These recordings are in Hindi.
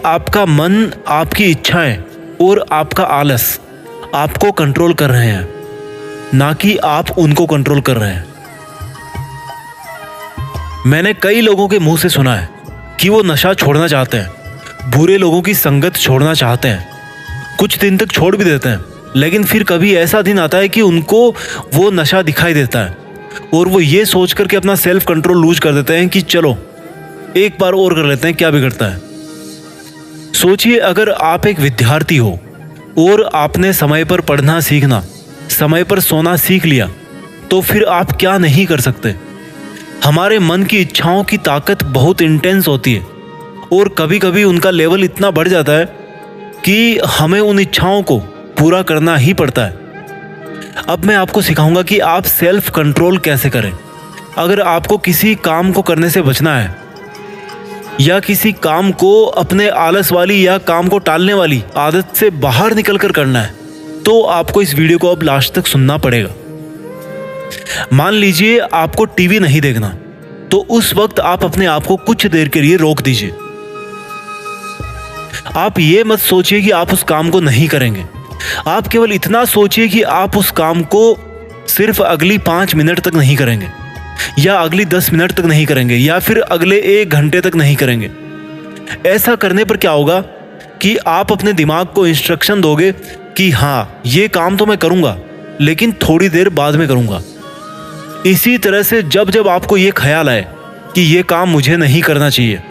आपका मन, आपकी इच्छाएं और आपका आलस आपको कंट्रोल कर रहे हैं, ना कि आप उनको कंट्रोल कर रहे हैं। मैंने कई लोगों के मुंह से सुना है कि वो नशा छोड़ना चाहते हैं, बुरे लोगों की संगत छोड़ना चाहते हैं, कुछ दिन तक छोड़ भी देते हैं, लेकिन फिर कभी ऐसा दिन आता है कि उनको वो नशा दिखाई देता है और वो ये सोच कर के अपना सेल्फ कंट्रोल लूज कर देते हैं कि चलो एक बार और कर लेते हैं, क्या बिगड़ता है। सोचिए, अगर आप एक विद्यार्थी हो और आपने समय पर पढ़ना सीखना, समय पर सोना सीख लिया, तो फिर आप क्या नहीं कर सकते। हमारे मन की इच्छाओं की ताकत बहुत इंटेंस होती है और कभी कभी उनका लेवल इतना बढ़ जाता है कि हमें उन इच्छाओं को पूरा करना ही पड़ता है। अब मैं आपको सिखाऊंगा कि आप सेल्फ कंट्रोल कैसे करें। अगर आपको किसी काम को करने से बचना है या किसी काम को अपने आलस वाली या काम को टालने वाली आदत से बाहर निकल कर करना है, तो आपको इस वीडियो को अब लास्ट तक सुनना पड़ेगा। मान लीजिए आपको टीवी नहीं देखना, तो उस वक्त आप अपने आप को कुछ देर के लिए रोक दीजिए। आप ये मत सोचिए कि आप उस काम को नहीं करेंगे, आप केवल इतना सोचिए कि आप उस काम को सिर्फ अगली 5 मिनट तक नहीं करेंगे, या अगली 10 मिनट तक नहीं करेंगे, या फिर अगले 1 घंटे तक नहीं करेंगे। ऐसा करने पर क्या होगा कि आप अपने दिमाग को इंस्ट्रक्शन दोगे कि हाँ, ये काम तो मैं करूंगा, लेकिन थोड़ी देर बाद में करूंगा। इसी तरह से जब जब आपको ये ख्याल आए कि ये काम मुझे नहीं करना चाहिए,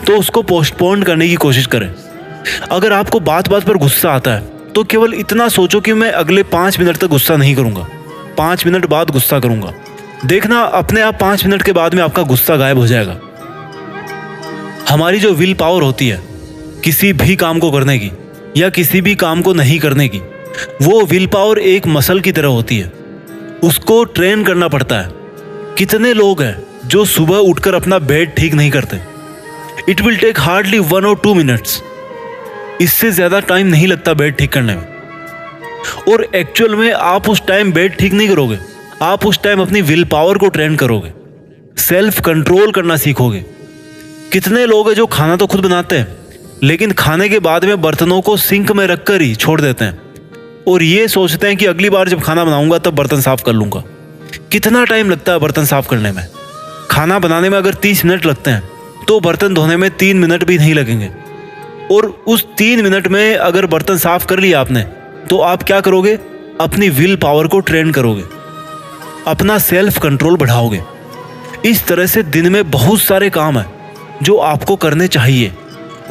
तो उसको पोस्टपोन करने की कोशिश करें। अगर आपको बात बात पर गुस्सा आता है, तो केवल इतना सोचो कि मैं अगले 5 मिनट तक गुस्सा नहीं करूंगा, 5 मिनट बाद गुस्सा करूंगा। देखना, अपने आप 5 मिनट के बाद में आपका गुस्सा गायब हो जाएगा। हमारी जो विल पावर होती है किसी भी काम को करने की या किसी भी काम को नहीं करने की, वो विल पावर एक मसल की तरह होती है, उसको ट्रेन करना पड़ता है। कितने लोग हैं जो सुबह उठकर अपना बेड ठीक नहीं करते। इट विल टेक हार्डली 1 और 2 मिनट्स, इससे ज़्यादा टाइम नहीं लगता बेड ठीक करने में। और एक्चुअल में आप उस टाइम बेड ठीक नहीं करोगे, आप उस टाइम अपनी विल पावर को ट्रेन करोगे, सेल्फ कंट्रोल करना सीखोगे। कितने लोग हैं जो खाना तो खुद बनाते हैं, लेकिन खाने के बाद में बर्तनों को सिंक में रखकर ही छोड़ देते हैं और ये सोचते हैं कि अगली बार जब खाना बनाऊंगा तब बर्तन साफ कर लूंगा। कितना टाइम लगता है बर्तन साफ करने में? खाना बनाने में अगर 30 मिनट लगते हैं, तो बर्तन धोने में 3 मिनट भी नहीं लगेंगे। और उस 3 मिनट में अगर बर्तन साफ कर लिया आपने, तो आप क्या करोगे? अपनी विल पावर को ट्रेन करोगे, अपना सेल्फ कंट्रोल बढ़ाओगे। इस तरह से दिन में बहुत सारे काम हैं जो आपको करने चाहिए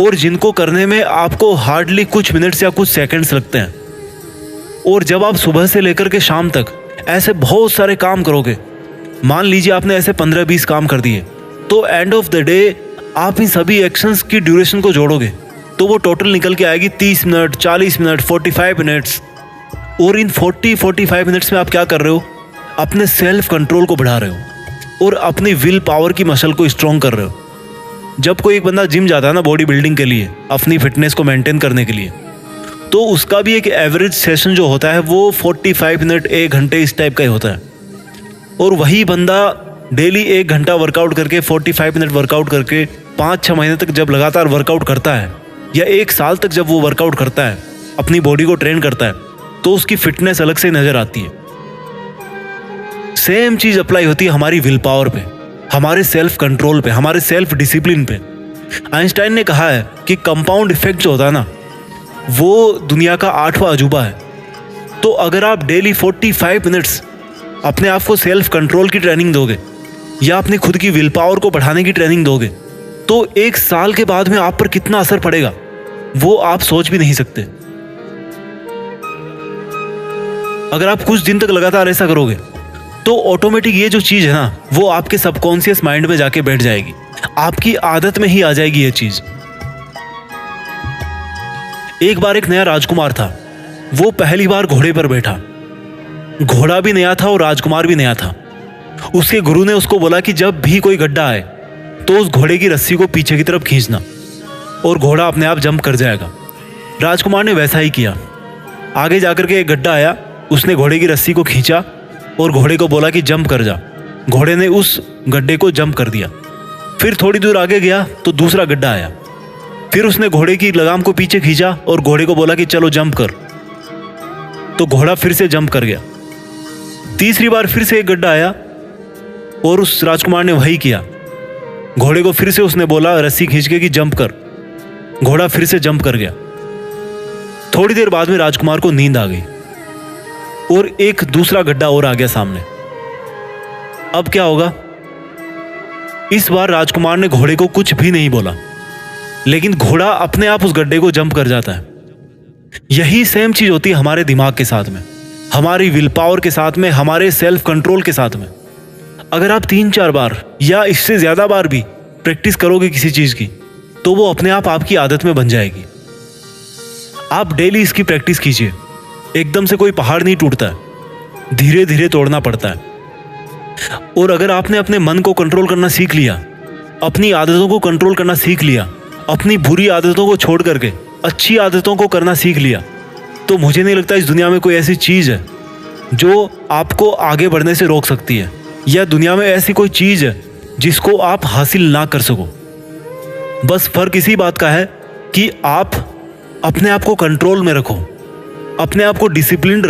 और जिनको करने में आपको हार्डली कुछ मिनट्स या कुछ सेकंड्स लगते हैं। और जब आप सुबह से लेकर के शाम तक ऐसे बहुत सारे काम करोगे, मान लीजिए आपने ऐसे 15-20 काम कर दिए, तो एंड ऑफ द डे आप इन सभी एक्शंस की ड्यूरेशन को जोड़ोगे तो वो टोटल निकल के आएगी 30 मिनट, 40 मिनट, 45 मिनट्स। और इन 40-45 मिनट्स में आप क्या कर रहे हो? अपने सेल्फ कंट्रोल को बढ़ा रहे हो और अपनी विल पावर की मसल को स्ट्रॉन्ग कर रहे हो। जब कोई एक बंदा जिम जाता है ना बॉडी बिल्डिंग के लिए, अपनी फिटनेस को मेंटेन करने के लिए, तो उसका भी एक एवरेज सेशन जो होता है वो 45 मिनट, 1 घंटे इस टाइप का ही होता है। और वही बंदा डेली 1 घंटा वर्कआउट करके, 45 मिनट वर्कआउट करके 5-6 महीने तक जब लगातार वर्कआउट करता है, या 1 साल तक जब वो वर्कआउट करता है, अपनी बॉडी को ट्रेन करता है, तो उसकी फिटनेस अलग से नजर आती है। सेम चीज अप्लाई होती है हमारी विल पावर पे, हमारे सेल्फ कंट्रोल पे, हमारे सेल्फ डिसिप्लिन पे। आइंस्टाइन ने कहा है कि कंपाउंड इफेक्ट जो होता है ना, वो दुनिया का 8वां अजूबा है। तो अगर आप डेली 45 मिनट्स अपने आप को सेल्फ कंट्रोल की ट्रेनिंग दोगे या अपनी खुद की विल पावर को बढ़ाने की ट्रेनिंग दोगे, तो 1 साल के बाद में आप पर कितना असर पड़ेगा वो आप सोच भी नहीं सकते। अगर आप कुछ दिन तक लगातार ऐसा करोगे, तो ऑटोमेटिक ये जो चीज है ना, वो आपके सबकॉन्शियस माइंड में जाके बैठ जाएगी, आपकी आदत में ही आ जाएगी ये चीज। एक बार एक नया राजकुमार था, वो पहली बार घोड़े पर बैठा। घोड़ा भी नया था और राजकुमार भी नया था। उसके गुरु ने उसको बोला कि जब भी कोई गड्ढा आए तो उस घोड़े की रस्सी को पीछे की तरफ खींचना और घोड़ा अपने आप जंप कर जाएगा। राजकुमार ने वैसा ही किया। आगे जाकर के एक गड्ढा आया, उसने घोड़े की रस्सी को खींचा और घोड़े को बोला कि जंप कर जा। घोड़े ने उस गड्ढे को जंप कर दिया। फिर थोड़ी दूर आगे गया तो दूसरा गड्ढा आया। फिर उसने घोड़े की लगाम को पीछे खींचा और घोड़े को बोला कि चलो जंप कर। तो घोड़ा फिर से जंप कर गया। तीसरी बार फिर से एक गड्ढा आया और उस राजकुमार ने वही किया। घोड़े को फिर से उसने बोला रस्सी खींच के कि जंप कर। घोड़ा फिर से जंप कर गया। थोड़ी देर बाद में राजकुमार को नींद आ गई और एक दूसरा गड्ढा और आ गया सामने। अब क्या होगा? इस बार राजकुमार ने घोड़े को कुछ भी नहीं बोला, लेकिन घोड़ा अपने आप उस गड्ढे को जंप कर जाता है। यही सेम चीज होती है हमारे दिमाग के साथ में, हमारी विल पावर के साथ में, हमारे सेल्फ कंट्रोल के साथ में। अगर आप 3-4 बार या इससे ज्यादा बार भी प्रैक्टिस करोगे किसी चीज की, तो वो अपने आप आपकी आदत में बन जाएगी। आप डेली इसकी प्रैक्टिस कीजिए। एकदम से कोई पहाड़ नहीं टूटता है, धीरे धीरे तोड़ना पड़ता है। और अगर आपने अपने मन को कंट्रोल करना सीख लिया, अपनी आदतों को कंट्रोल करना सीख लिया, अपनी बुरी आदतों को छोड़ करके अच्छी आदतों को करना सीख लिया, तो मुझे नहीं लगता इस दुनिया में कोई ऐसी चीज है जो आपको आगे बढ़ने से रोक सकती है, या दुनिया में ऐसी कोई चीज है जिसको आप हासिल ना कर सको। बस फर्क इसी बात का है कि आप अपने आप को कंट्रोल में रखो, अपने आप को डिसिप्लिन्ड